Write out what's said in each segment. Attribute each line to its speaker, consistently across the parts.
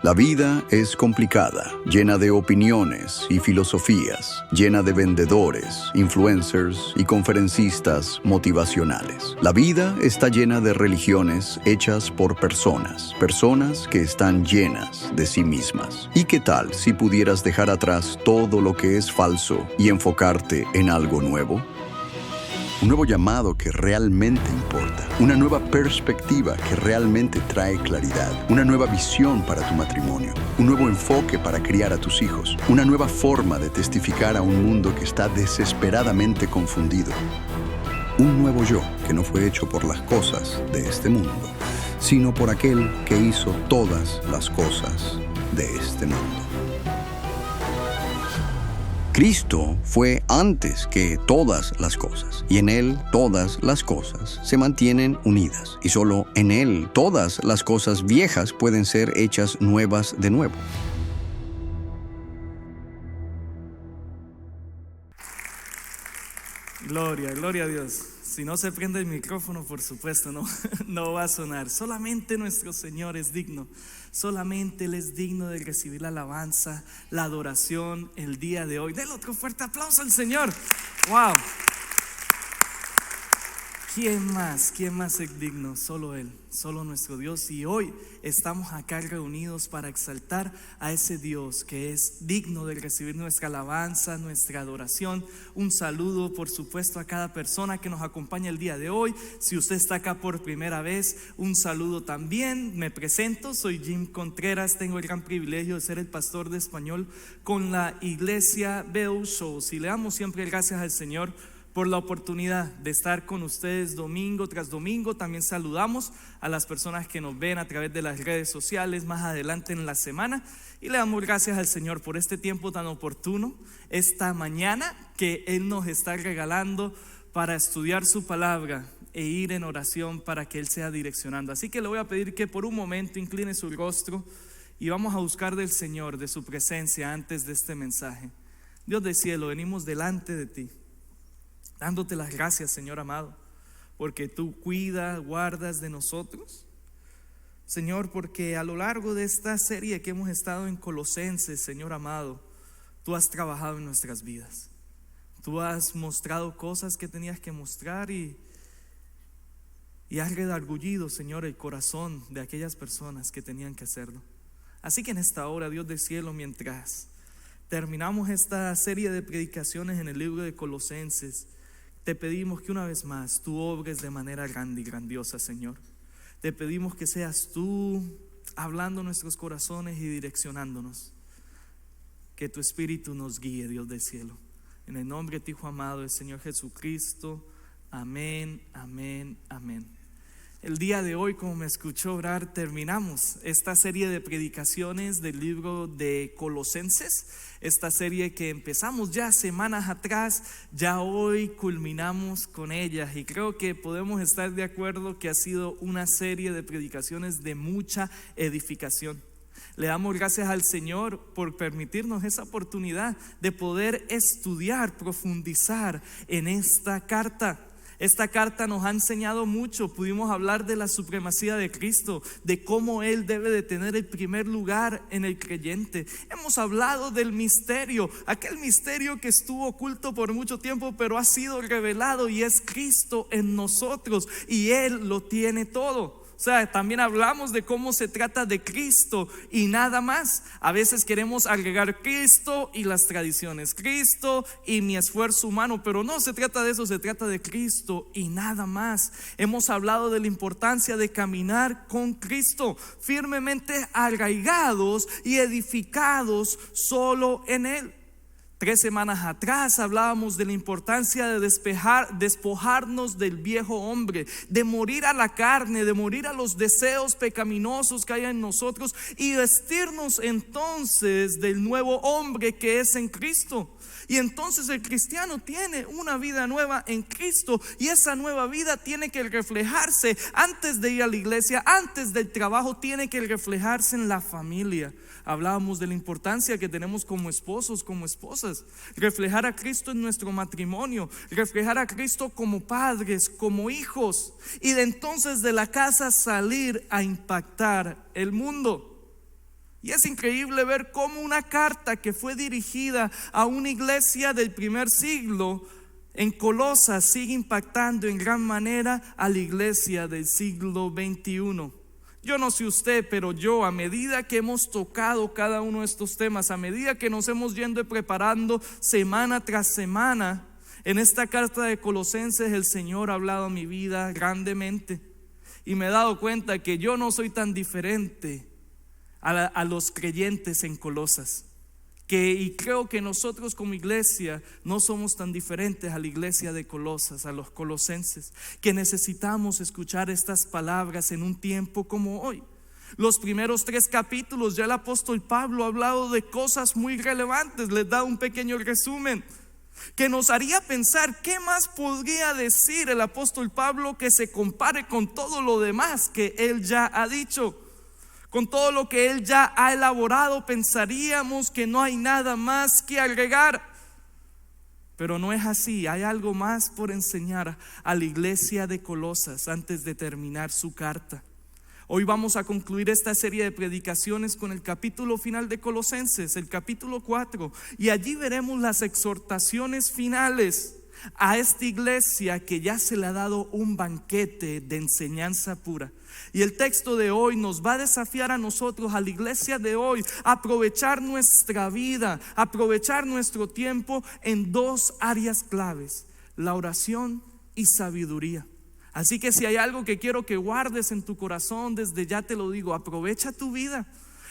Speaker 1: La vida es complicada, llena de opiniones y filosofías, llena de vendedores, influencers y conferencistas motivacionales. La vida está llena de religiones hechas por personas que están llenas de sí mismas. ¿Y qué tal si pudieras dejar atrás todo lo que es falso y enfocarte en algo nuevo? Un nuevo llamado que realmente importa, una nueva perspectiva que realmente trae claridad, una nueva visión para tu matrimonio, un nuevo enfoque para criar a tus hijos, una nueva forma de testificar a un mundo que está desesperadamente confundido. Un nuevo yo que no fue hecho por las cosas de este mundo, sino por aquel que hizo todas las cosas de este mundo. Cristo fue antes que todas las cosas, y en Él todas las cosas se mantienen unidas, y solo en Él todas las cosas viejas pueden ser hechas nuevas de nuevo.
Speaker 2: Gloria a Dios. Si no se prende el micrófono, por supuesto, no va a sonar. Solamente nuestro Señor es digno. Solamente Él es digno de recibir la alabanza, la adoración el día de hoy. Denle otro fuerte aplauso al Señor. ¡Wow! ¿Quién más es digno? Solo Él, solo nuestro Dios. Y hoy estamos acá reunidos para exaltar a ese Dios que es digno de recibir nuestra alabanza, nuestra adoración. Un saludo, por supuesto, a cada persona que nos acompaña el día de hoy. Si usted está acá por primera vez, un saludo también. Me presento, soy Jim Contreras. Tengo el gran privilegio de ser el pastor de español con la iglesia Bell Shows. Y le damos siempre gracias al Señor por la oportunidad de estar con ustedes domingo tras domingo. También saludamos a las personas que nos ven a través de las redes sociales más adelante en la semana, y le damos gracias al Señor por este tiempo tan oportuno, esta mañana que Él nos está regalando para estudiar su palabra e ir en oración para que Él sea direccionando. Así que le voy a pedir que por un momento incline su rostro y vamos a buscar del Señor, de su presencia antes de este mensaje. Dios del cielo, venimos delante de ti, dándote las gracias, Señor amado, porque tú cuidas, guardas de nosotros. Señor, porque a lo largo de esta serie que hemos estado en Colosenses, Señor amado, tú has trabajado en nuestras vidas. Tú has mostrado cosas que tenías que mostrar y has redargullido, Señor, el corazón de aquellas personas que tenían que hacerlo. Así que en esta hora, Dios del cielo, mientras terminamos esta serie de predicaciones en el libro de Colosenses, te pedimos que una vez más tú obres de manera grande y grandiosa, Señor. Te pedimos que seas tú hablando en nuestros corazones y direccionándonos. Que tu Espíritu nos guíe, Dios del cielo. En el nombre de tu Hijo amado, el Señor Jesucristo. Amén, amén, amén. El día de hoy, como me escuchó orar, terminamos esta serie de predicaciones del libro de Colosenses. Esta serie que empezamos ya semanas atrás, ya hoy culminamos con ellas. Y creo que podemos estar de acuerdo que ha sido una serie de predicaciones de mucha edificación. Le damos gracias al Señor por permitirnos esa oportunidad de poder estudiar, profundizar en esta carta. Esta carta nos ha enseñado mucho. Pudimos hablar de la supremacía de Cristo, de cómo Él debe de tener el primer lugar en el creyente. Hemos hablado del misterio, aquel misterio que estuvo oculto por mucho tiempo, pero ha sido revelado, y es Cristo en nosotros, y Él lo tiene todo. O sea, también hablamos de cómo se trata de Cristo y nada más. A veces queremos agregar Cristo y las tradiciones, Cristo y mi esfuerzo humano, pero no se trata de eso, se trata de Cristo y nada más. Hemos hablado de la importancia de caminar con Cristo, firmemente arraigados y edificados solo en Él. 3 semanas atrás hablábamos de la importancia de despojarnos del viejo hombre, de morir a la carne, de morir a los deseos pecaminosos que hay en nosotros y vestirnos entonces del nuevo hombre que es en Cristo. Y entonces el cristiano tiene una vida nueva en Cristo, y esa nueva vida tiene que reflejarse antes de ir a la iglesia, antes del trabajo, tiene que reflejarse en la familia. Hablábamos de la importancia que tenemos como esposos, como esposas, reflejar a Cristo en nuestro matrimonio, reflejar a Cristo como padres, como hijos, y de entonces de la casa salir a impactar el mundo. Y es increíble ver cómo una carta que fue dirigida a una iglesia del primer siglo en Colosas sigue impactando en gran manera a la iglesia del siglo XXI. Yo no sé usted, pero yo, a medida que hemos tocado cada uno de estos temas, a medida que nos hemos yendo y preparando semana tras semana, en esta carta de Colosenses el Señor ha hablado a mi vida grandemente. Y me he dado cuenta que yo no soy tan diferente a los creyentes en Colosas. Y creo que nosotros como iglesia no somos tan diferentes a la iglesia de Colosas, a los colosenses, que necesitamos escuchar estas palabras en un tiempo como hoy. Los primeros 3 capítulos ya el apóstol Pablo ha hablado de cosas muy relevantes. Les da un pequeño resumen que nos haría pensar qué más podría decir el apóstol Pablo que se compare con todo lo demás que él ya ha dicho. Con todo lo que él ya ha elaborado, pensaríamos que no hay nada más que agregar. Pero no es así. Hay algo más por enseñar a la iglesia de Colosas antes de terminar su carta. Hoy vamos a concluir esta serie de predicaciones con el capítulo final de Colosenses, el capítulo 4. Y allí veremos las exhortaciones finales a esta iglesia que ya se le ha dado un banquete de enseñanza pura. Y el texto de hoy nos va a desafiar a nosotros, a la iglesia de hoy, a aprovechar nuestra vida, a aprovechar nuestro tiempo en 2 áreas claves: la oración y sabiduría. Así que si hay algo que quiero que guardes en tu corazón, desde ya te lo digo: aprovecha tu vida.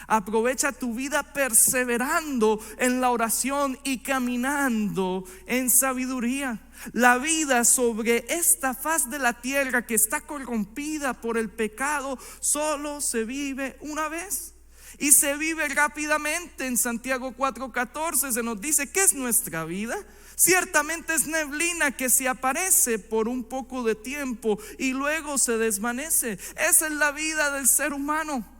Speaker 2: Aprovecha tu vida perseverando en la oración y caminando en sabiduría. La vida sobre esta faz de la tierra que está corrompida por el pecado solo se vive una vez. Y se vive rápidamente. En Santiago 4:14 se nos dice: ¿qué es nuestra vida? Ciertamente es neblina que se aparece por un poco de tiempo y luego se desvanece. Esa es la vida del ser humano.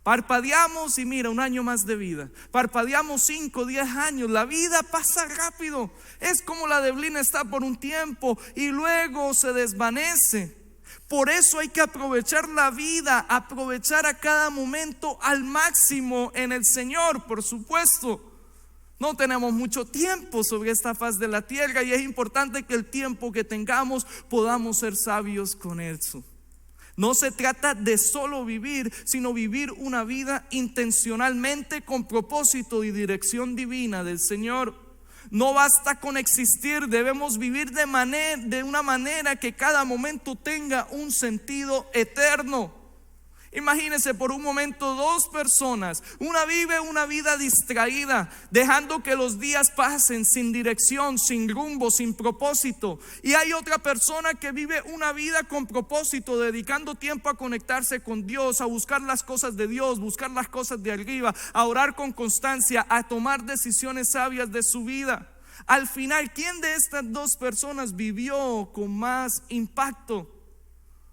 Speaker 2: Parpadeamos y mira, 1 año más de vida. Parpadeamos 5, 10 años. La vida pasa rápido. Es como la neblina, está por un tiempo y luego se desvanece. Por eso hay que aprovechar la vida, aprovechar a cada momento al máximo en el Señor. Por supuesto, no tenemos mucho tiempo sobre esta faz de la tierra y es importante que el tiempo que tengamos podamos ser sabios con eso. No se trata de solo vivir, sino vivir una vida intencionalmente con propósito y dirección divina del Señor. No basta con existir, debemos vivir de una manera que cada momento tenga un sentido eterno. Imagínense por un momento 2 personas. Una vive una vida distraída, dejando que los días pasen sin dirección, sin rumbo, sin propósito. Y hay otra persona que vive una vida con propósito, dedicando tiempo a conectarse con Dios, a buscar las cosas de Dios, buscar las cosas de arriba, a orar con constancia, a tomar decisiones sabias de su vida. Al final, ¿quién de estas 2 personas vivió con más impacto?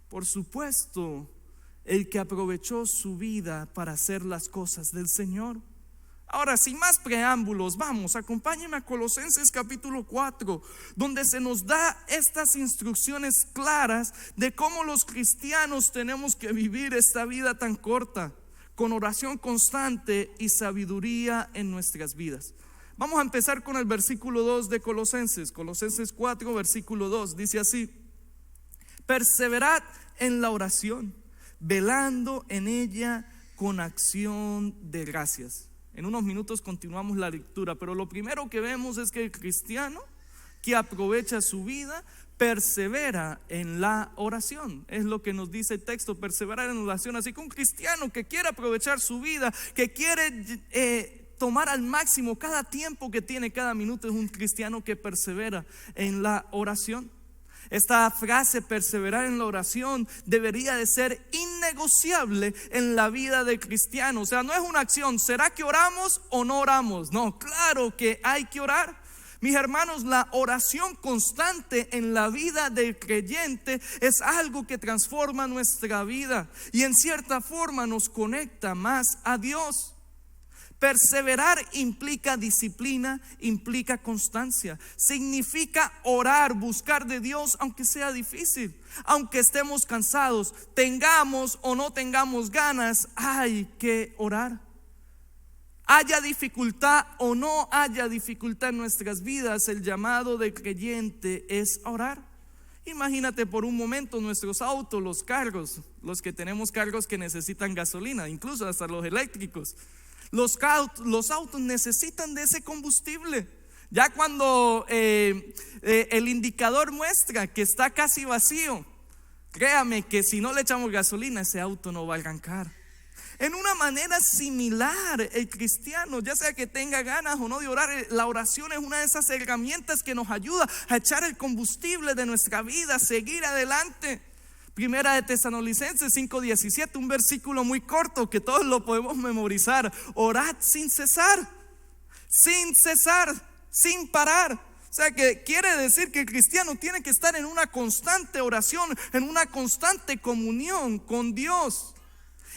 Speaker 2: Por supuesto, el que aprovechó su vida para hacer las cosas del Señor. Ahora, sin más preámbulos, vamos, acompáñenme a Colosenses capítulo 4, donde se nos da estas instrucciones claras de cómo los cristianos tenemos que vivir esta vida tan corta, con oración constante y sabiduría en nuestras vidas. Vamos a empezar con el versículo 2 de Colosenses 4, versículo 2, dice así: perseverad en la oración, velando en ella con acción de gracias. En unos minutos continuamos la lectura, pero lo primero que vemos es que el cristiano que aprovecha su vida persevera en la oración. Es lo que nos dice el texto: perseverar en la oración. Así que un cristiano que quiere aprovechar su vida, que quiere tomar al máximo cada tiempo que tiene, cada minuto, es un cristiano que persevera en la oración. Esta frase, perseverar en la oración, debería de ser innegociable en la vida del cristiano. O sea, no es una acción: ¿será que oramos o no oramos? No, claro que hay que orar. Mis hermanos, la oración constante en la vida del creyente es algo que transforma nuestra vida y en cierta forma nos conecta más a Dios. Perseverar implica disciplina, implica constancia. Significa orar, buscar de Dios aunque sea difícil, aunque estemos cansados, tengamos o no tengamos ganas, hay que orar. Haya dificultad o no haya dificultad en nuestras vidas, el llamado del creyente es orar. Imagínate por un momento nuestros autos, los carros, los que tenemos carros que necesitan gasolina, incluso hasta los eléctricos. Los autos necesitan de ese combustible. Ya cuando el indicador muestra que está casi vacío, créame que si no le echamos gasolina, ese auto no va a arrancar. En una manera similar, el cristiano, ya sea que tenga ganas o no de orar, la oración es una de esas herramientas que nos ayuda a echar el combustible de nuestra vida, a seguir adelante. Primera de Tesalonicenses 5:17, un versículo muy corto que todos lo podemos memorizar. Orad sin cesar, sin parar. O sea que quiere decir que el cristiano tiene que estar en una constante oración, en una constante comunión con Dios.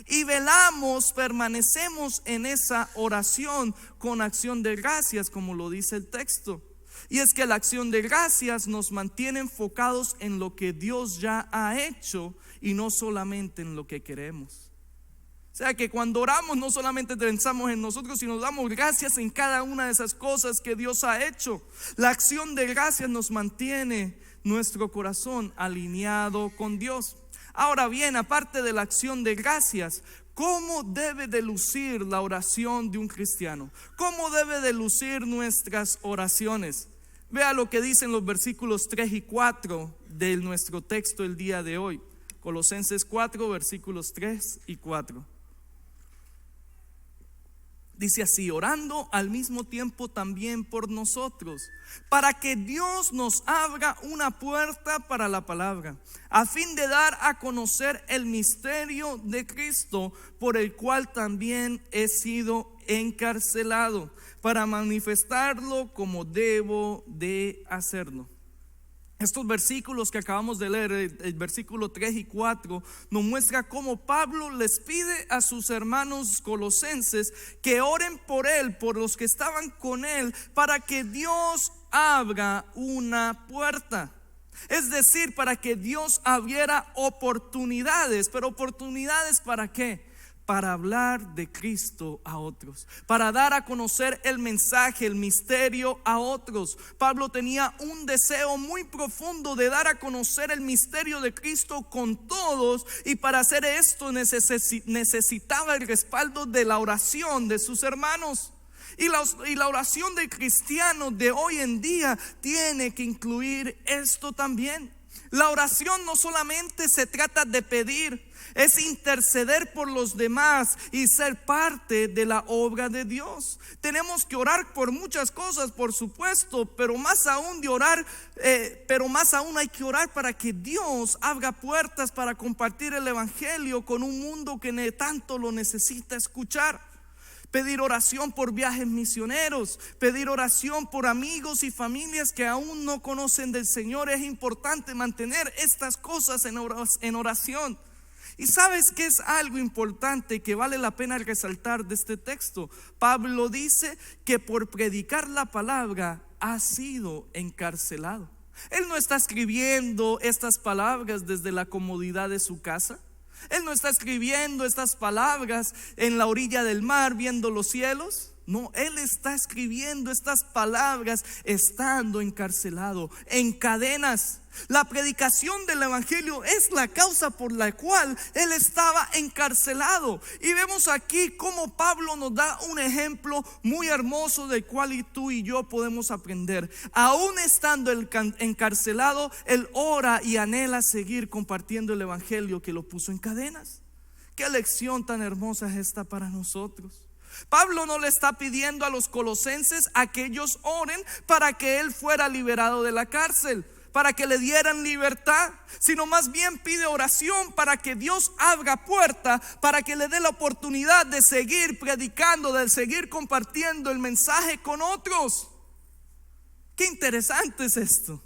Speaker 2: Y velamos, permanecemos en esa oración con acción de gracias, como lo dice el texto. Y es que la acción de gracias nos mantiene enfocados en lo que Dios ya ha hecho y no solamente en lo que queremos. O sea que cuando oramos no solamente pensamos en nosotros, sino damos gracias en cada una de esas cosas que Dios ha hecho. La acción de gracias nos mantiene nuestro corazón alineado con Dios. Ahora bien, aparte de la acción de gracias, ¿cómo debe de lucir la oración de un cristiano? ¿Cómo debe de lucir nuestras oraciones? Vea lo que dicen los versículos 3 y 4 de nuestro texto el día de hoy. Colosenses 4, versículos 3 y 4. Dice así: orando al mismo tiempo también por nosotros, para que Dios nos abra una puerta para la palabra, a fin de dar a conocer el misterio de Cristo, por el cual también he sido encarcelado, para manifestarlo como debo de hacerlo. Estos versículos que acabamos de leer, el versículo 3 y 4, nos muestra cómo Pablo les pide a sus hermanos colosenses que oren por él, por los que estaban con él, para que Dios abra una puerta. Es decir, para que Dios abriera oportunidades. ¿Pero oportunidades para qué? Para hablar de Cristo a otros, para dar a conocer el mensaje, el misterio a otros. Pablo tenía un deseo muy profundo de dar a conocer el misterio de Cristo con todos, y para hacer esto necesitaba el respaldo de la oración de sus hermanos. Y la oración del cristiano de hoy en día tiene que incluir esto también. La oración no solamente se trata de pedir, es interceder por los demás y ser parte de la obra de Dios. Tenemos que orar por muchas cosas, por supuesto, pero más aún hay que orar para que Dios abra puertas para compartir el evangelio con un mundo que tanto lo necesita escuchar. Pedir oración por viajes misioneros, pedir oración por amigos y familias que aún no conocen del Señor. Es importante mantener estas cosas en oración. Y sabes que es algo importante que vale la pena resaltar de este texto. Pablo dice que por predicar la palabra ha sido encarcelado. Él no está escribiendo estas palabras desde la comodidad de su casa. Él no está escribiendo estas palabras en la orilla del mar viendo los cielos. No, él está escribiendo estas palabras estando encarcelado, en cadenas. La predicación del evangelio es la causa por la cual él estaba encarcelado. Y vemos aquí cómo Pablo nos da un ejemplo muy hermoso del cual tú y yo podemos aprender. Aún estando encarcelado, él ora y anhela seguir compartiendo el evangelio que lo puso en cadenas. Qué lección tan hermosa es esta para nosotros. Pablo no le está pidiendo a los colosenses a que ellos oren para que él fuera liberado de la cárcel, para que le dieran libertad, sino más bien pide oración para que Dios abra puerta, para que le dé la oportunidad de seguir predicando, de seguir compartiendo el mensaje con otros. Qué interesante es esto.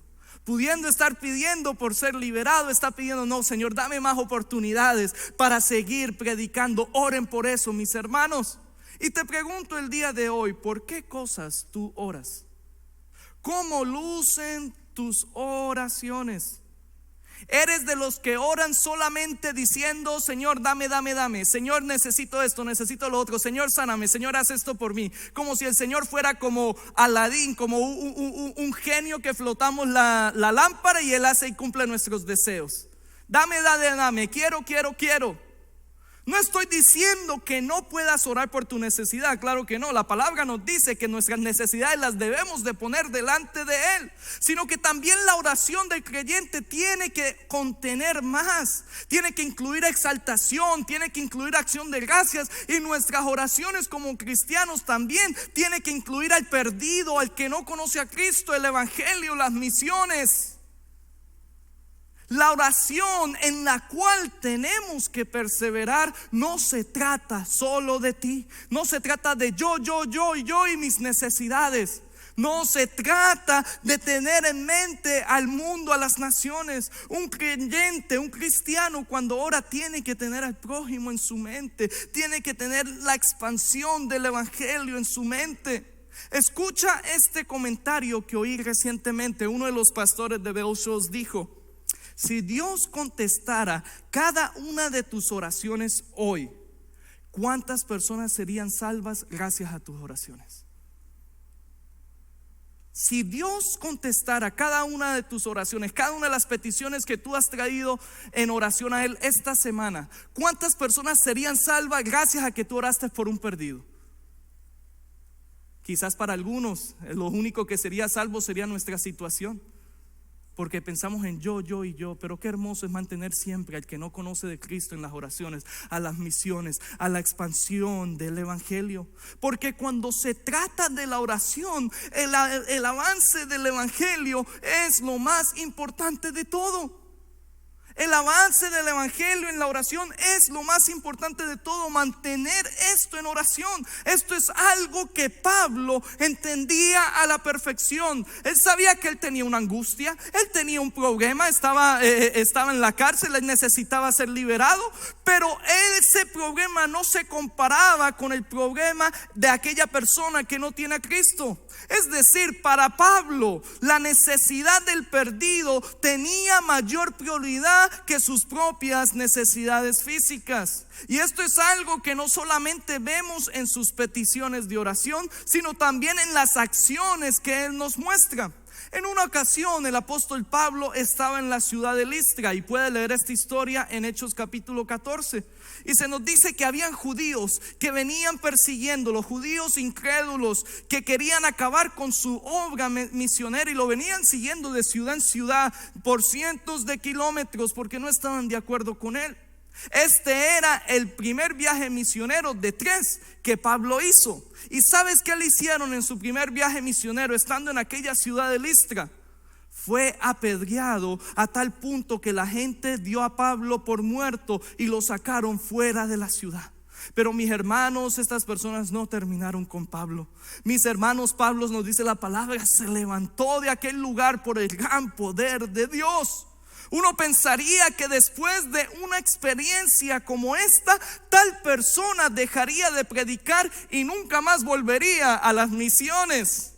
Speaker 2: Pudiendo estar pidiendo por ser liberado, está pidiendo: no, Señor, dame más oportunidades para seguir predicando. Oren por eso, mis hermanos. Y te pregunto el día de hoy, ¿por qué cosas tú oras? ¿Cómo lucen tus oraciones? Eres de los que oran solamente diciendo: Señor, dame, dame, dame. Señor, necesito esto, necesito lo otro. Señor, sáname. Señor, haz esto por mí. Como si el Señor fuera como Aladín, como un genio que flotamos la lámpara y Él hace y cumple nuestros deseos. Dame, dame, dame. Quiero, quiero, quiero. No estoy diciendo que no puedas orar por tu necesidad, claro que no. La palabra nos dice que nuestras necesidades las debemos de poner delante de Él, sino que también la oración del creyente tiene que contener más, tiene que incluir exaltación, tiene que incluir acción de gracias, y nuestras oraciones como cristianos también tiene que incluir al perdido, al que no conoce a Cristo, el evangelio, las misiones. La oración en la cual tenemos que perseverar no se trata solo de ti, no se trata de yo y mis necesidades. No se trata de tener en mente al mundo, a las naciones. Un creyente, un cristiano, cuando ora tiene que tener al prójimo en su mente, tiene que tener la expansión del evangelio en su mente. Escucha este comentario que oí recientemente. Uno de los pastores de Bell Shows dijo: si Dios contestara cada una de tus oraciones hoy, ¿cuántas personas serían salvas gracias a tus oraciones? Si Dios contestara cada una de tus oraciones, cada una de las peticiones que tú has traído en oración a Él esta semana, ¿cuántas personas serían salvas gracias a que tú oraste por un perdido? Quizás para algunos lo único que sería salvo sería nuestra situación, porque pensamos en yo y yo. Pero qué hermoso es mantener siempre al que no conoce de Cristo en las oraciones, a las misiones, a la expansión del evangelio. Porque cuando se trata de la oración, el avance del evangelio es lo más importante de todo. El avance del evangelio en la oración es lo más importante de todo. Mantener esto en oración. Esto es algo que Pablo entendía a la perfección. Él sabía que él tenía una angustia, él tenía un problema, estaba en la cárcel, él necesitaba ser liberado, pero ese problema no se comparaba con el problema de aquella persona que no tiene a Cristo. Es decir, para Pablo, la necesidad del perdido tenía mayor prioridad que sus propias necesidades físicas. Y esto es algo que no solamente vemos en sus peticiones de oración, sino también en las acciones que él nos muestra. En una ocasión el apóstol Pablo estaba en la ciudad de Listra, y puede leer esta historia en Hechos capítulo 14. Y se nos dice que habían judíos que venían persiguiendo, los judíos incrédulos que querían acabar con su obra misionera, y lo venían siguiendo de ciudad en ciudad por cientos de kilómetros porque no estaban de acuerdo con él. Este era el primer viaje misionero de 3 que Pablo hizo. ¿Y sabes qué le hicieron en su primer viaje misionero estando en aquella ciudad de Listra? Fue apedreado a tal punto que la gente dio a Pablo por muerto y lo sacaron fuera de la ciudad. Pero mis hermanos, estas personas no terminaron con Pablo. Mis hermanos, Pablo, nos dice la palabra, se levantó de aquel lugar por el gran poder de Dios. Uno pensaría que después de una experiencia como esta, tal persona dejaría de predicar y nunca más volvería a las misiones.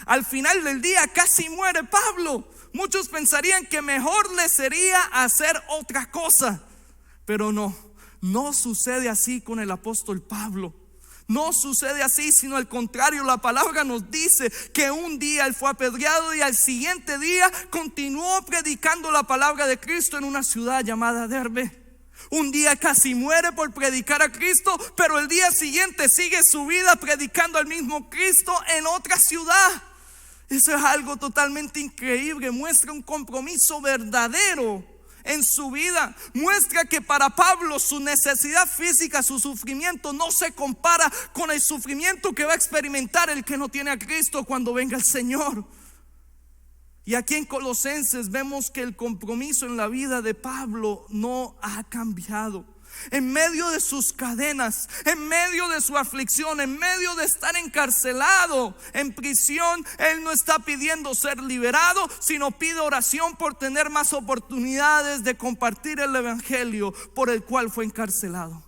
Speaker 2: Al final del día casi muere Pablo. Muchos pensarían que mejor le sería hacer otra cosa, pero no sucede así con el apóstol Pablo. No sucede así, sino al contrario. La palabra nos dice que un día él fue apedreado y al siguiente día continuó predicando la palabra de Cristo en una ciudad llamada Derbe. Un día casi muere por predicar a Cristo, pero el día siguiente sigue su vida predicando al mismo Cristo en otra ciudad. Eso es algo totalmente increíble. Muestra un compromiso verdadero en su vida. Muestra que para Pablo su necesidad física, su sufrimiento no se compara con el sufrimiento que va a experimentar el que no tiene a Cristo cuando venga el Señor. Y aquí en Colosenses vemos que el compromiso en la vida de Pablo no ha cambiado. En medio de sus cadenas, en medio de su aflicción, en medio de estar encarcelado en prisión, él no está pidiendo ser liberado, sino pide oración por tener más oportunidades de compartir el evangelio por el cual fue encarcelado.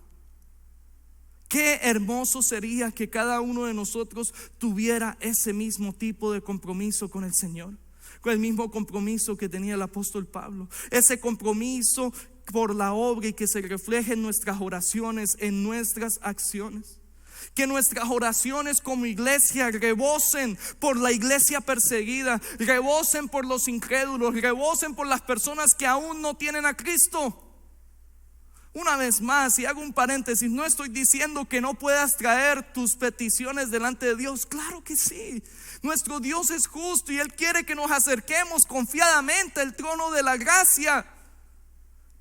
Speaker 2: Qué hermoso sería que cada uno de nosotros tuviera ese mismo tipo de compromiso con el Señor. con el mismo compromiso que tenía el apóstol Pablo. Ese compromiso por la obra y que se refleje en nuestras oraciones, en nuestras acciones. Que nuestras oraciones como iglesia rebosen por la iglesia perseguida, rebosen por los incrédulos, rebosen por las personas que aún no tienen a Cristo. Una vez más, y hago un paréntesis, no estoy diciendo que no puedas traer tus peticiones delante de Dios. Claro que sí. Nuestro Dios es justo y Él quiere que nos acerquemos confiadamente al trono de la gracia.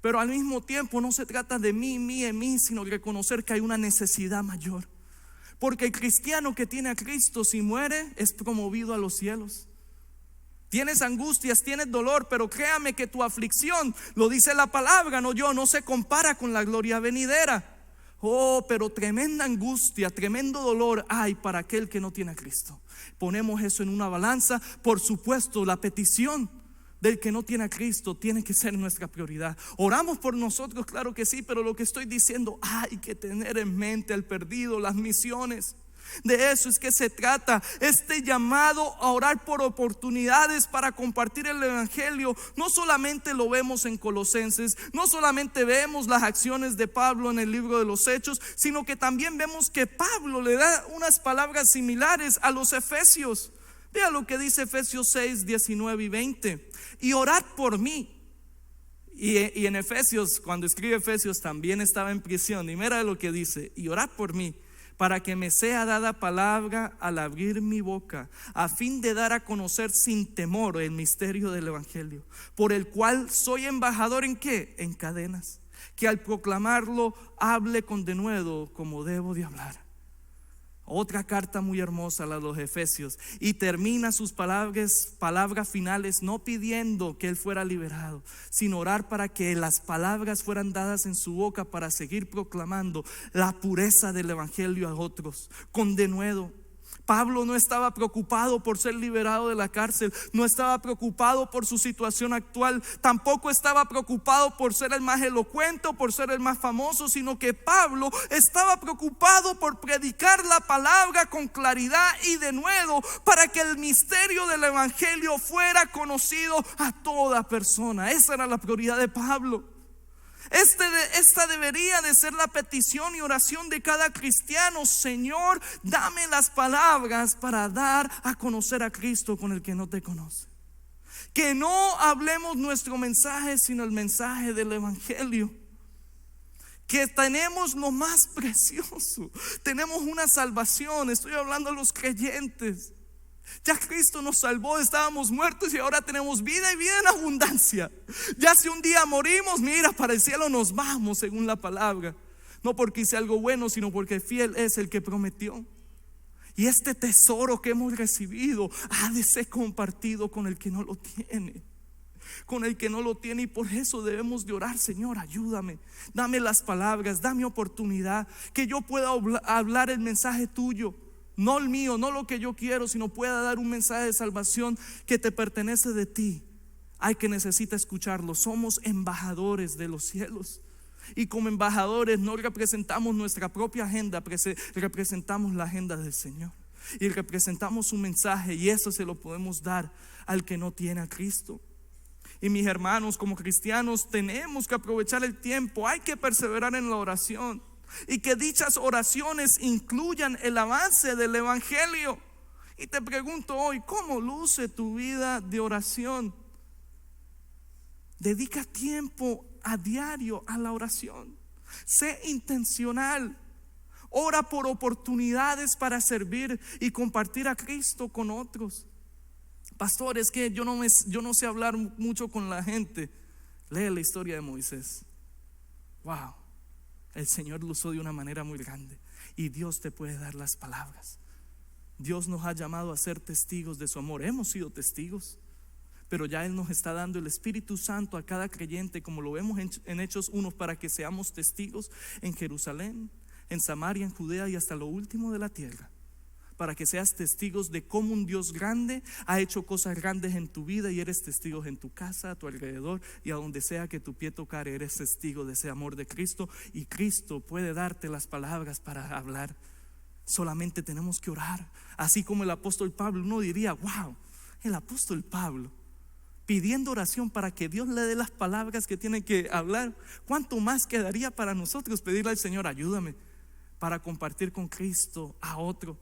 Speaker 2: Pero al mismo tiempo no se trata de mí, sino reconocer que hay una necesidad mayor. Porque el cristiano que tiene a Cristo, si muere, es promovido a los cielos. Tienes angustias, tienes dolor, pero créame que tu aflicción, lo dice la palabra, no yo, no se compara con la gloria venidera. Oh, pero tremenda angustia, tremendo dolor hay para aquel que no tiene a Cristo. Ponemos eso en una balanza. Por supuesto, la petición del que no tiene a Cristo tiene que ser nuestra prioridad. Oramos por nosotros, claro que sí, pero lo que estoy diciendo, hay que tener en mente al perdido, las misiones. De eso es que se trata. Este llamado a orar por oportunidades para compartir el evangelio, no solamente lo vemos en Colosenses, no solamente vemos las acciones de Pablo en el libro de los Hechos, sino que también vemos que Pablo le da unas palabras similares a los efesios. Vea lo que dice Efesios 6, 19 y 20. Y orad por mí. Y en Efesios, cuando escribe Efesios, también estaba en prisión. Y mira lo que dice: y orad por mí, para que me sea dada palabra al abrir mi boca, a fin de dar a conocer sin temor el misterio del evangelio, por el cual soy embajador ¿en qué? En cadenas, que al proclamarlo hable con denuedo como debo de hablar. Otra carta muy hermosa, la de los Efesios, y termina sus palabras finales no pidiendo que él fuera liberado, sino orar para que las palabras fueran dadas en su boca para seguir proclamando la pureza del evangelio a otros con denuedo. Pablo no estaba preocupado por ser liberado de la cárcel, no estaba preocupado por su situación actual, tampoco estaba preocupado por ser el más elocuente o por ser el más famoso, sino que Pablo estaba preocupado por predicar la palabra con claridad y denuedo para que el misterio del evangelio fuera conocido a toda persona. Esa era la prioridad de Pablo. Esta debería de ser la petición y oración de cada cristiano. Señor, dame las palabras para dar a conocer a Cristo con el que no te conoce. Que no hablemos nuestro mensaje, sino el mensaje del evangelio. Que tenemos lo más precioso. Tenemos una salvación. Estoy hablando a los creyentes. Ya Cristo nos salvó, estábamos muertos y ahora tenemos vida y vida en abundancia. Ya si un día morimos, mira, para el cielo nos vamos según la palabra. No porque hice algo bueno, sino porque fiel es el que prometió. Y este tesoro que hemos recibido ha de ser compartido con el que no lo tiene. Con el que no lo tiene, y por eso debemos de orar: Señor, ayúdame, dame las palabras, dame oportunidad, que yo pueda hablar el mensaje tuyo. No el mío, no lo que yo quiero, sino pueda dar un mensaje de salvación que te pertenece de ti. Hay que necesita escucharlo. Somos embajadores de los cielos. Y como embajadores no representamos nuestra propia agenda, representamos la agenda del Señor. Y representamos su mensaje, y eso se lo podemos dar al que no tiene a Cristo. Y mis hermanos, como cristianos tenemos que aprovechar el tiempo. Hay que perseverar en la oración. Y que dichas oraciones incluyan el avance del evangelio. Y te pregunto hoy, ¿cómo luce tu vida de oración? Dedica tiempo a diario a la oración. Sé intencional. Ora por oportunidades para servir y compartir a Cristo con otros. Pastor, es que yo no sé hablar mucho con la gente. Lee la historia de Moisés. Wow. El Señor lo usó de una manera muy grande, y Dios te puede dar las palabras. Dios nos ha llamado a ser testigos de su amor. Hemos sido testigos, pero ya Él nos está dando el Espíritu Santo a cada creyente, como lo vemos en Hechos 1, para que seamos testigos en Jerusalén, en Samaria, en Judea y hasta lo último de la tierra. Para que seas testigos de cómo un Dios grande ha hecho cosas grandes en tu vida, y eres testigo en tu casa, a tu alrededor, y a donde sea que tu pie tocare, eres testigo de ese amor de Cristo. Y Cristo puede darte las palabras para hablar. Solamente tenemos que orar. Así como el apóstol Pablo, uno diría: wow, el apóstol Pablo pidiendo oración para que Dios le dé las palabras que tiene que hablar, ¿cuánto más quedaría para nosotros pedirle al Señor, ayúdame para compartir con Cristo a otro?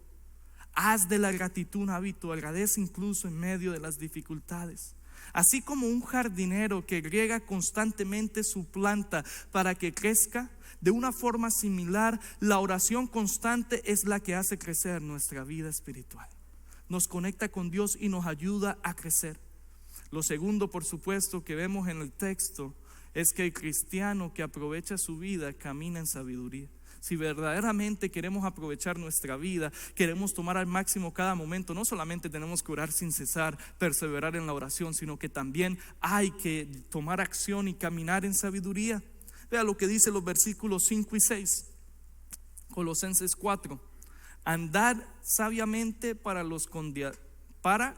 Speaker 2: Haz de la gratitud un hábito, agradece incluso en medio de las dificultades. Así como un jardinero que riega constantemente su planta para que crezca, de una forma similar, la oración constante es la que hace crecer nuestra vida espiritual. Nos conecta con Dios y nos ayuda a crecer. Lo segundo, por supuesto, que vemos en el texto es que el cristiano que aprovecha su vida camina en sabiduría. Si verdaderamente queremos aprovechar nuestra vida, queremos tomar al máximo cada momento, no solamente tenemos que orar sin cesar, perseverar en la oración, sino que también hay que tomar acción y caminar en sabiduría. Vea lo que dice los versículos 5 y 6, Colosenses 4. Andad sabiamente para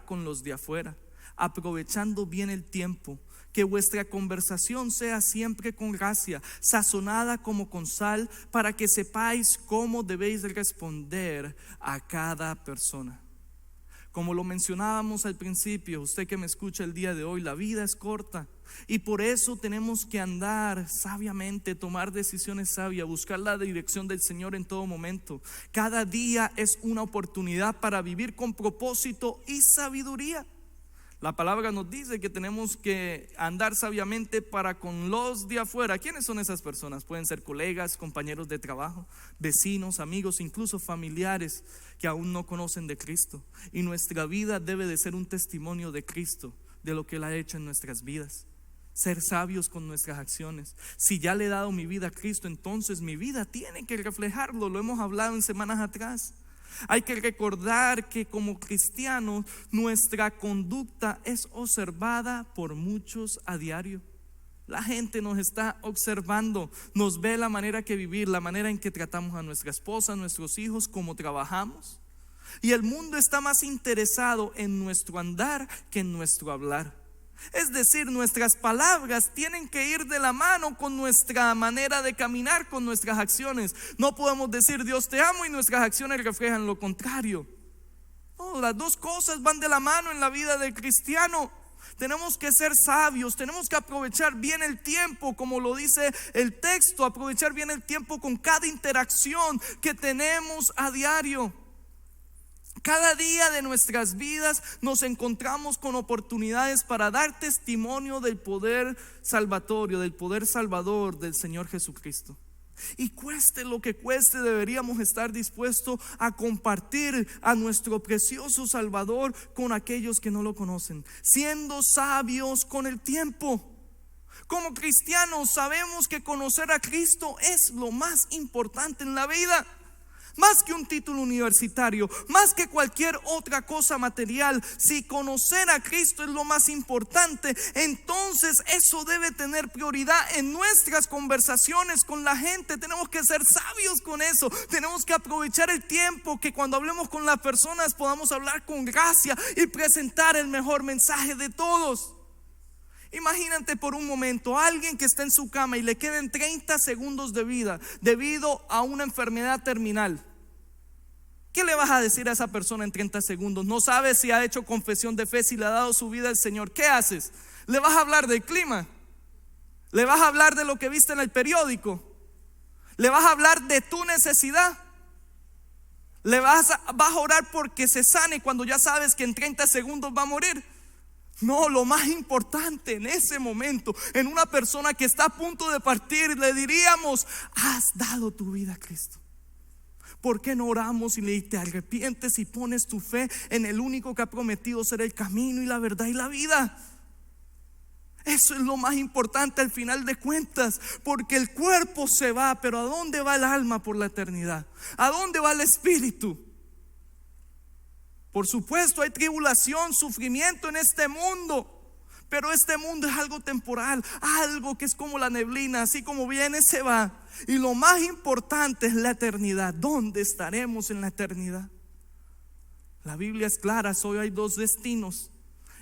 Speaker 2: con los de afuera, aprovechando bien el tiempo. Que vuestra conversación sea siempre con gracia, sazonada como con sal, para que sepáis cómo debéis responder a cada persona. Como lo mencionábamos al principio, usted que me escucha el día de hoy, la vida es corta y por eso tenemos que andar sabiamente, tomar decisiones sabias, buscar la dirección del Señor en todo momento. Cada día es una oportunidad para vivir con propósito y sabiduría. La palabra nos dice que tenemos que andar sabiamente para con los de afuera. ¿Quiénes son esas personas? Pueden ser colegas, compañeros de trabajo, vecinos, amigos, incluso familiares que aún no conocen de Cristo. Y nuestra vida debe de ser un testimonio de Cristo, de lo que Él ha hecho en nuestras vidas. Ser sabios con nuestras acciones. Si ya le he dado mi vida a Cristo, entonces mi vida tiene que reflejarlo. Lo hemos hablado en semanas atrás. Hay que recordar que como cristianos nuestra conducta es observada por muchos a diario. La gente nos está observando, nos ve la manera que vivir, la manera en que tratamos a nuestra esposa, a nuestros hijos, cómo trabajamos. Y el mundo está más interesado en nuestro andar que en nuestro hablar. Es decir, nuestras palabras tienen que ir de la mano con nuestra manera de caminar, con nuestras acciones. No podemos decir Dios te amo y nuestras acciones reflejan lo contrario. No, las dos cosas van de la mano en la vida del cristiano. Tenemos que ser sabios, tenemos que aprovechar bien el tiempo, como lo dice el texto, aprovechar bien el tiempo con cada interacción que tenemos a diario. Cada día de nuestras vidas nos encontramos con oportunidades para dar testimonio del poder salvatorio, del poder salvador del Señor Jesucristo. Y cueste lo que cueste, deberíamos estar dispuestos a compartir a nuestro precioso Salvador con aquellos que no lo conocen, siendo sabios con el tiempo. Como cristianos sabemos que conocer a Cristo es lo más importante en la vida. Más que un título universitario, más que cualquier otra cosa material, si conocer a Cristo es lo más importante, entonces eso debe tener prioridad en nuestras conversaciones con la gente. Tenemos que ser sabios con eso. Tenemos que aprovechar el tiempo, que cuando hablemos con las personas podamos hablar con gracia y presentar el mejor mensaje de todos. Imagínate por un momento a alguien que está en su cama y le queden 30 segundos de vida debido a una enfermedad terminal. ¿Qué le vas a decir a esa persona en 30 segundos? No sabes si ha hecho confesión de fe, si le ha dado su vida al Señor. ¿Qué haces? ¿Le vas a hablar del clima? ¿Le vas a hablar de lo que viste en el periódico? ¿Le vas a hablar de tu necesidad? ¿Vas a orar porque se sane cuando ya sabes que en 30 segundos va a morir? No, lo más importante en ese momento, en una persona que está a punto de partir, le diríamos: has dado tu vida a Cristo. ¿Por qué no oramos y te arrepientes y pones tu fe en el único que ha prometido ser el camino y la verdad y la vida? Eso es lo más importante al final de cuentas, porque el cuerpo se va, pero ¿a dónde va el alma por la eternidad? ¿A dónde va el espíritu? Por supuesto hay tribulación, sufrimiento en este mundo, pero este mundo es algo temporal, algo que es como la neblina, así como viene se va. Y lo más importante es la eternidad. ¿Dónde estaremos en la eternidad? La Biblia es clara, solo hay dos destinos.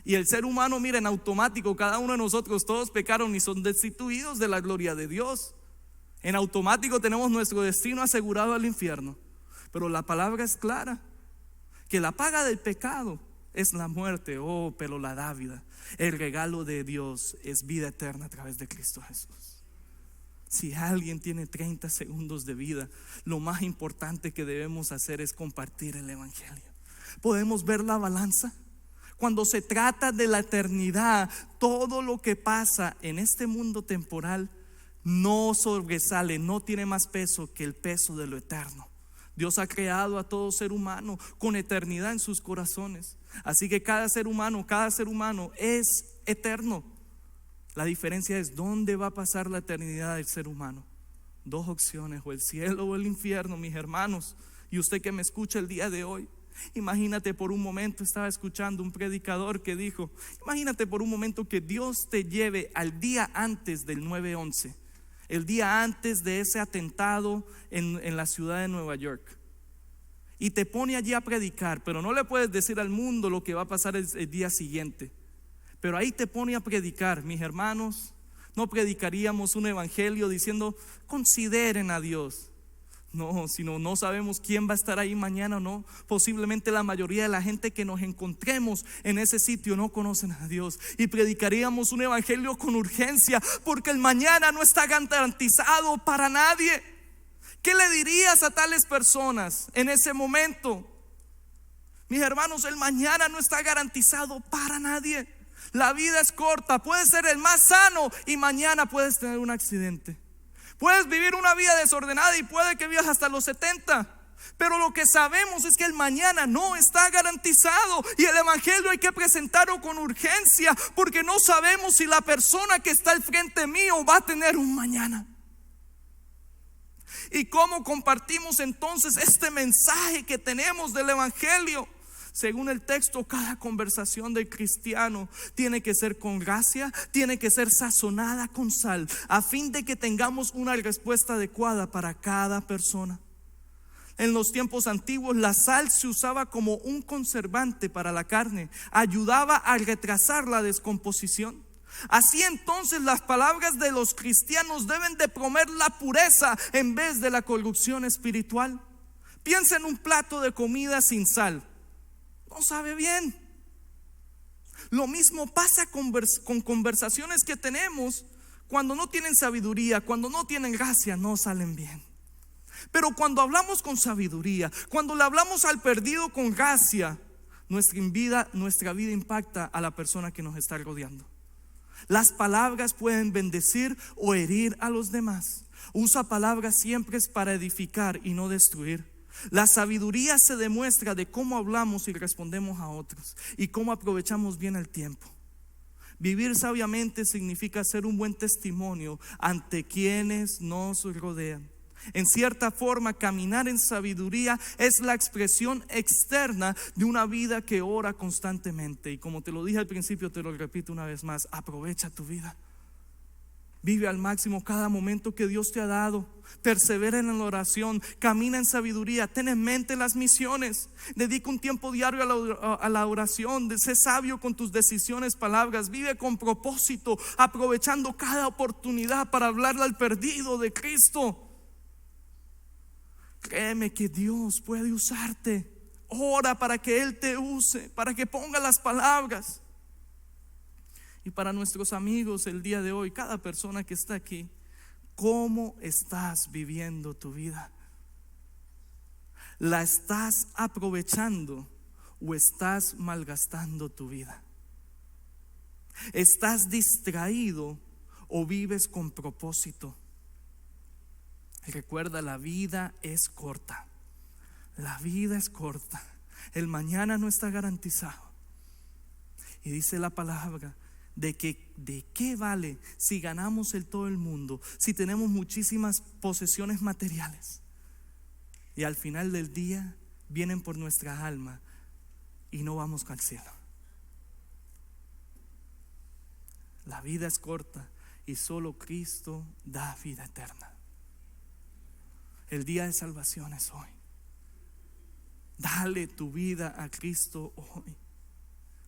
Speaker 2: Y el ser humano, mira, en automático, cada uno de nosotros, todos pecaron y son destituidos de la gloria de Dios. En automático tenemos nuestro destino asegurado al infierno. Pero la palabra es clara, que la paga del pecado es la muerte, oh, pero la da vida. El regalo de Dios es vida eterna a través de Cristo Jesús. Si alguien tiene 30 segundos de vida, lo más importante que debemos hacer es compartir el evangelio. ¿Podemos ver la balanza? Cuando se trata de la eternidad, todo lo que pasa en este mundo temporal no sobresale, no tiene más peso que el peso de lo eterno. Dios ha creado a todo ser humano con eternidad en sus corazones. Así que cada ser humano es eterno. La diferencia es dónde va a pasar la eternidad del ser humano. Dos opciones: o el cielo o el infierno, mis hermanos. Y usted que me escucha el día de hoy, imagínate por un momento, estaba escuchando un predicador que dijo: imagínate por un momento que Dios te lleve al día antes del 9/11, el día antes de ese atentado en la ciudad de Nueva York, y te pone allí a predicar, pero no le puedes decir al mundo lo que va a pasar el día siguiente. Pero ahí te pone a predicar. Mis hermanos, no predicaríamos un evangelio diciendo: consideren a Dios. No, sino no sabemos quién va a estar ahí mañana o no. Posiblemente la mayoría de la gente que nos encontremos en ese sitio no conocen a Dios. Y predicaríamos un evangelio con urgencia, porque el mañana no está garantizado para nadie. ¿Qué le dirías a tales personas en ese momento? Mis hermanos, el mañana no está garantizado para nadie. La vida es corta, puedes ser el más sano y mañana puedes tener un accidente. Puedes vivir una vida desordenada y puede que vivas hasta los 70. Pero lo que sabemos es que el mañana no está garantizado, y el evangelio hay que presentarlo con urgencia, porque no sabemos si la persona que está al frente mío va a tener un mañana. ¿Y cómo compartimos entonces este mensaje que tenemos del evangelio? Según el texto, cada conversación del cristiano tiene que ser con gracia, tiene que ser sazonada con sal, a fin de que tengamos una respuesta adecuada para cada persona. En los tiempos antiguos, la sal se usaba como un conservante para la carne, ayudaba a retrasar la descomposición. Así entonces, las palabras de los cristianos deben de promover la pureza en vez de la corrupción espiritual. Piensa en un plato de comida sin sal. No sabe bien. Lo mismo pasa con conversaciones que tenemos cuando no tienen sabiduría, cuando no tienen gracia, no salen bien. Pero cuando hablamos con sabiduría, cuando le hablamos al perdido con gracia, nuestra vida impacta a la persona que nos está rodeando. Las palabras pueden bendecir o herir a los demás. Usa palabras siempre para edificar y no destruir. La sabiduría se demuestra de cómo hablamos y respondemos a otros, y cómo aprovechamos bien el tiempo. Vivir sabiamente significa ser un buen testimonio ante quienes nos rodean. En cierta forma, caminar en sabiduría es la expresión externa de una vida que ora constantemente. Y como te lo dije al principio, te lo repito una vez más: aprovecha tu vida. Vive al máximo cada momento que Dios te ha dado. Persevera en la oración, camina en sabiduría, ten en mente las misiones. Dedica un tiempo diario a la oración. Sé sabio con tus decisiones, palabras. Vive con propósito, aprovechando cada oportunidad para hablarle al perdido de Cristo. Créeme que Dios puede usarte. Ora para que Él te use, para que ponga las palabras. Y para nuestros amigos el día de hoy, cada persona que está aquí, ¿cómo estás viviendo tu vida? ¿La estás aprovechando o estás malgastando tu vida? ¿Estás distraído o vives con propósito? Recuerda, la vida es corta. La vida es corta. El mañana no está garantizado. Y dice la palabra de qué vale si ganamos todo el mundo, si tenemos muchísimas posesiones materiales, y al final del día vienen por nuestra alma y no vamos al cielo. La vida es corta y solo Cristo da vida eterna. El día de salvación es hoy. Dale tu vida a Cristo hoy.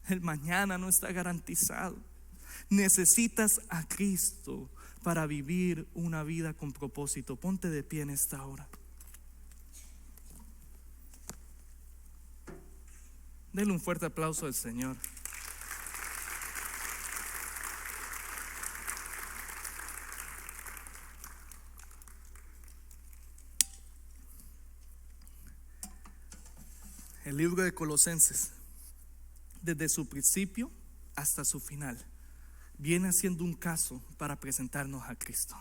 Speaker 2: El mañana no está garantizado. Necesitas a Cristo para vivir una vida con propósito. Ponte de pie en esta hora. Denle un fuerte aplauso al Señor. El libro de Colosenses, desde su principio hasta su final, viene haciendo un caso para presentarnos a Cristo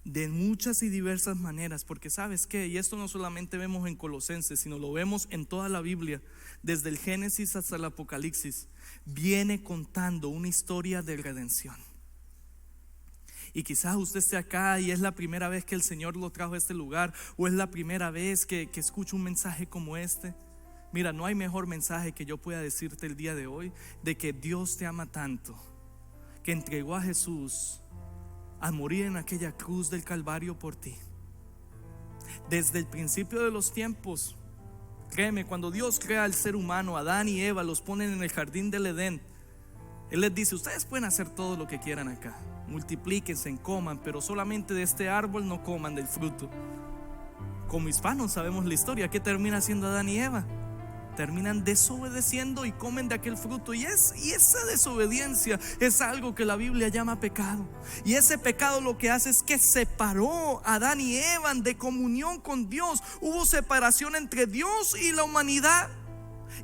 Speaker 2: de muchas y diversas maneras, porque ¿sabes qué? Y esto no solamente vemos en Colosenses, sino lo vemos en toda la Biblia, desde el Génesis hasta el Apocalipsis. Viene contando una historia de redención. Y quizás usted esté acá y es la primera vez que el Señor lo trajo a este lugar, o es la primera vez que escucha un mensaje como este. Mira, no hay mejor mensaje que yo pueda decirte el día de hoy, de que Dios te ama tanto, que entregó a Jesús a morir en aquella cruz del Calvario por ti. Desde el principio de los tiempos, créeme, cuando Dios crea al ser humano, Adán y Eva los ponen en el jardín del Edén, Él les dice: ustedes pueden hacer todo lo que quieran acá, multiplíquense, coman, pero solamente de este árbol no coman del fruto. Como hispanos sabemos la historia. ¿Qué termina haciendo Adán y Eva? Terminan desobedeciendo y comen de aquel fruto. Y esa desobediencia es algo que la Biblia llama pecado. Y ese pecado lo que hace es que separó a Adán y Eva de comunión con Dios. Hubo separación entre Dios y la humanidad.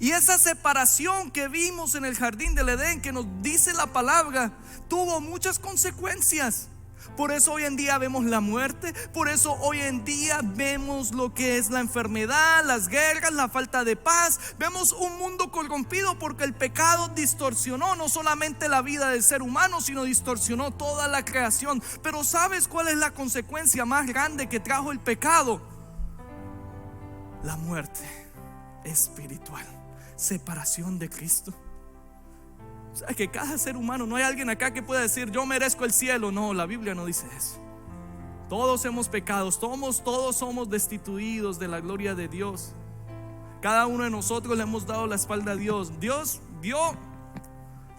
Speaker 2: Y esa separación que vimos en el jardín del Edén, que nos dice la palabra, tuvo muchas consecuencias. Por eso hoy en día vemos la muerte. Por eso hoy en día vemos lo que es la enfermedad, las guerras, la falta de paz. Vemos un mundo corrompido porque el pecado distorsionó no solamente la vida del ser humano, sino distorsionó toda la creación. Pero ¿sabes cuál es la consecuencia más grande que trajo el pecado? La muerte espiritual, separación de Cristo. O sea, que cada ser humano, no hay alguien acá que pueda decir: yo merezco el cielo. No, la Biblia no dice eso. Todos hemos pecado, todos somos destituidos de la gloria de Dios. Cada uno de nosotros le hemos dado la espalda a Dios. Dios dio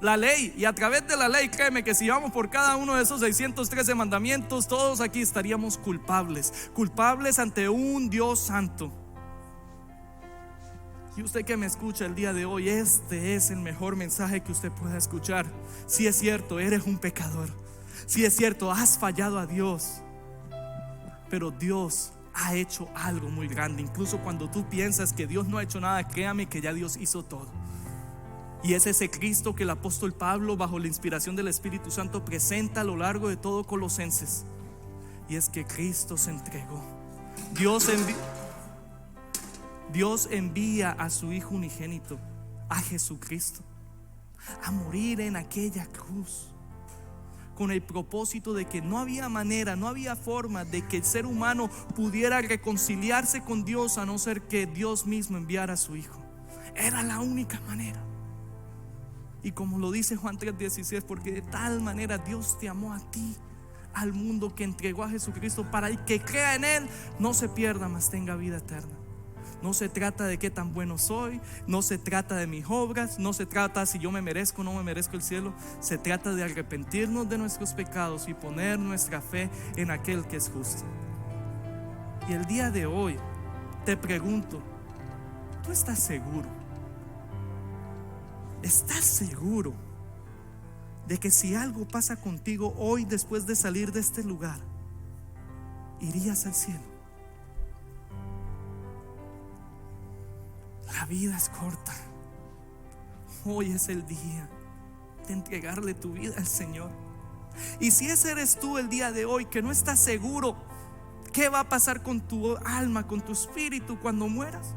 Speaker 2: la ley, y a través de la ley, créeme que si vamos por cada uno de esos 613 mandamientos, todos aquí estaríamos culpables ante un Dios santo. Y usted que me escucha el día de hoy, este es el mejor mensaje que usted pueda escuchar. Si es cierto, eres un pecador. Si es cierto, has fallado a Dios. Pero Dios ha hecho algo muy grande. Incluso cuando tú piensas que Dios no ha hecho nada, créame que ya Dios hizo todo. Y es ese Cristo que el apóstol Pablo, bajo la inspiración del Espíritu Santo, presenta a lo largo de todo Colosenses. Y es que Cristo se entregó. Dios envía a su Hijo unigénito, a Jesucristo, a morir en aquella cruz, con el propósito de que no había manera, no había forma de que el ser humano pudiera reconciliarse con Dios, a no ser que Dios mismo enviara a su Hijo. Era la única manera. Y como lo dice Juan 3:16, porque de tal manera Dios te amó a ti, al mundo, que entregó a Jesucristo para el que crea en Él no se pierda, mas tenga vida eterna. No se trata de qué tan bueno soy, no se trata de mis obras, no se trata si yo me merezco o no me merezco el cielo. Se trata de arrepentirnos de nuestros pecados y poner nuestra fe en aquel que es justo. Y el día de hoy te pregunto: ¿tú estás seguro? ¿Estás seguro de que si algo pasa contigo hoy después de salir de este lugar, irías al cielo? La vida es corta. Hoy es el día de entregarle tu vida al Señor. Y si ese eres tú el día de hoy, que no estás seguro qué va a pasar con tu alma, con tu espíritu cuando mueras,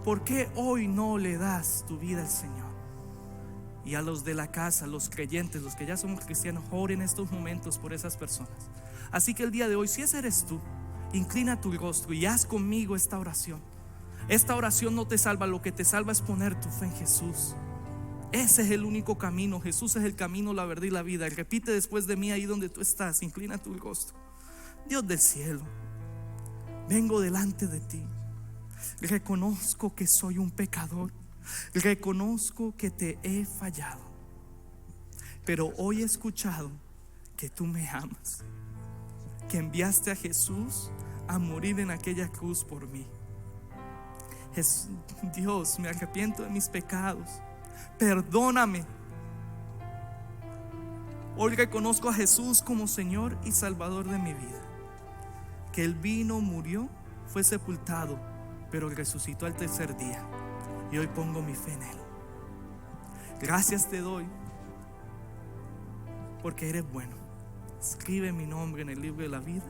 Speaker 2: ¿por qué hoy no le das tu vida al Señor? Y a los de la casa, los creyentes, los que ya somos cristianos, oren estos momentos por esas personas. Así que el día de hoy, si ese eres tú, inclina tu rostro y haz conmigo esta oración. Esta oración no te salva, lo que te salva es poner tu fe en Jesús. Ese es el único camino. Jesús es el camino, la verdad y la vida. Y repite después de mí ahí donde tú estás. Inclina tu rostro. Dios del cielo, vengo delante de ti. Reconozco que soy un pecador. Reconozco que te he fallado. Pero hoy he escuchado que tú me amas, que enviaste a Jesús a morir en aquella cruz por mí. Dios, me arrepiento de mis pecados, perdóname. Hoy reconozco a Jesús como Señor y Salvador de mi vida, que Él vino, murió, fue sepultado, pero resucitó al tercer día, y hoy pongo mi fe en Él. Gracias te doy porque eres bueno. Escribe mi nombre en el libro de la vida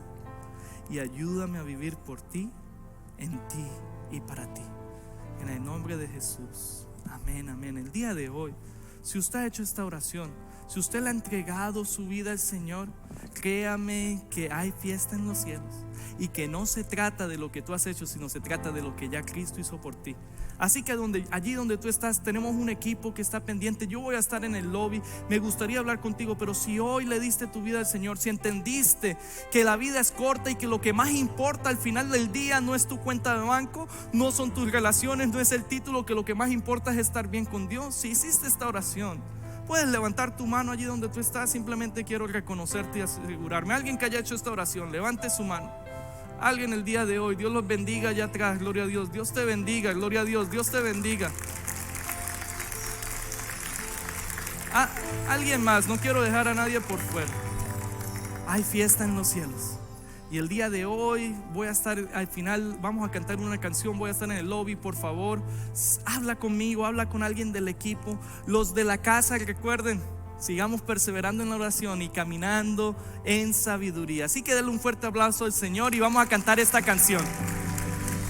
Speaker 2: y ayúdame a vivir por ti, en ti y para ti. En el nombre de Jesús. Amén, amén. El día de hoy, si usted ha hecho esta oración, si usted le ha entregado su vida al Señor, créame que hay fiesta en los cielos y que no se trata de lo que tú has hecho, sino se trata de lo que ya Cristo hizo por ti. Así que allí donde tú estás, tenemos un equipo que está pendiente. Yo voy a estar en el lobby, me gustaría hablar contigo, pero si hoy le diste tu vida al Señor, si entendiste que la vida es corta y que lo que más importa al final del día no es tu cuenta de banco, no son tus relaciones, no es el título, que lo que más importa es estar bien con Dios. Si hiciste esta oración, puedes levantar tu mano allí donde tú estás. Simplemente quiero reconocerte y asegurarme. Alguien que haya hecho esta oración, levante su mano. Alguien el día de hoy. Dios los bendiga allá atrás. Gloria a Dios. Dios te bendiga. Gloria a Dios. Dios te bendiga. Alguien más. No quiero dejar a nadie por fuera. Hay fiesta en los cielos. Y el día de hoy voy a estar al final, vamos a cantar una canción, voy a estar en el lobby. Por favor, habla conmigo, habla con alguien del equipo. Los de la casa, recuerden, sigamos perseverando en la oración y caminando en sabiduría. Así que denle un fuerte aplauso al Señor y vamos a cantar esta canción.